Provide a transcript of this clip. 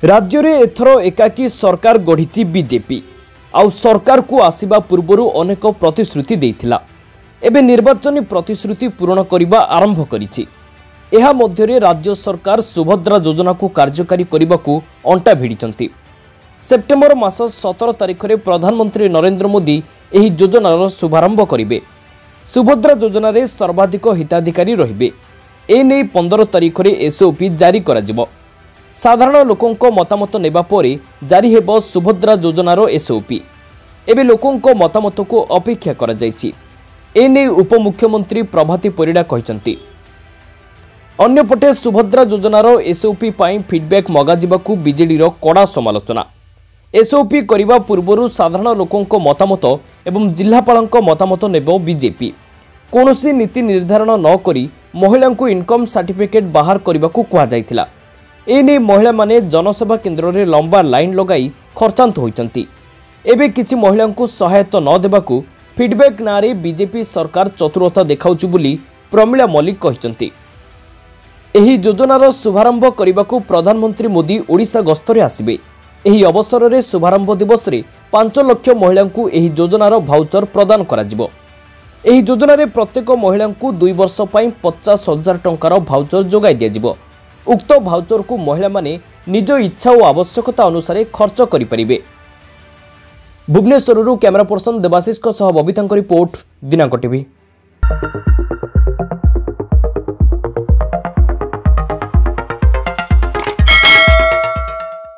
राज्य रे एथर एकाकी सरकार गढ़ी बीजेपी आउ सरकार को आसिबा पूर्वरु अनेक प्रतिश्रुति देइथिला। एबे निर्वाचन प्रतिश्रुति पूरण करने आरंभ करिछि। एहा मध्यरे राज्य सरकार सुभद्रा योजना को कार्यकारी करने को अंटा भिड़िचंती। सेप्टेम्बर मास 17 तारिख रे प्रधानमंत्री नरेंद्र मोदी एही योजनार शुभारंभ करिवे। सुभद्रा योजना रे सर्वाधिक हिताधिकारी रहिबे। एने 15 तारिख रे एसओपी जारी कराजिबो। साधारण लोकों मतामत नेबा परे जारी हेबो सुभद्रा योजनार एसओपी। एबे लोकों मतामत को अपेक्षा करा जायछि। एने उपमुख्यमंत्री प्रभाती परिडा कहिसंती। अन्यपटे सुभद्रा योजनार एसओपी पाई फीडबैक मगाजिबाकू बीजेडी रो कड़ा समालोचना। एसओपी करिबा पूर्वरु साधारण लोकों मतामत एवं जिल्लापालଙ୍କ मतामत नेबो बीजेपी। कोनोसी नीति निर्धारण न करी महिला को इनकम सर्टिफिकेट बाहर करबाकू कुहा जायथिला। एने महिला माने जनसेवा केन्द्र रे लंबा लाइन लगाई खर्चांत होइचंती। एबे किछि महिला को सहायता न देबाकू फीडबैक नारे बीजेपी सरकार चतुरता देखाउछु बोली प्रमिला मल्लिक कहिसंती। एही योजनार शुभारंभ करबाकू प्रधानमंत्री मोदी ओडिशा गस्तरे आसिबे। एही अवसर रे शुभारंभ दिवस रे 5 लाख महिला को एही योजनार भाउचर प्रदान कराजिबो। एही योजना रे प्रत्येक महिला को 2 वर्ष पई 50,000 टंकार भाउचर जोगाई दियाजिबो। उक्त भाउचर को महिला माने निज इच्छा और आवश्यकता अनुसार खर्च करि परिबे। भुवनेश्वरରୁ कैमरा पर्सन देवाशीष सह बबितांक रिपोर्ट दिनांक टीवी।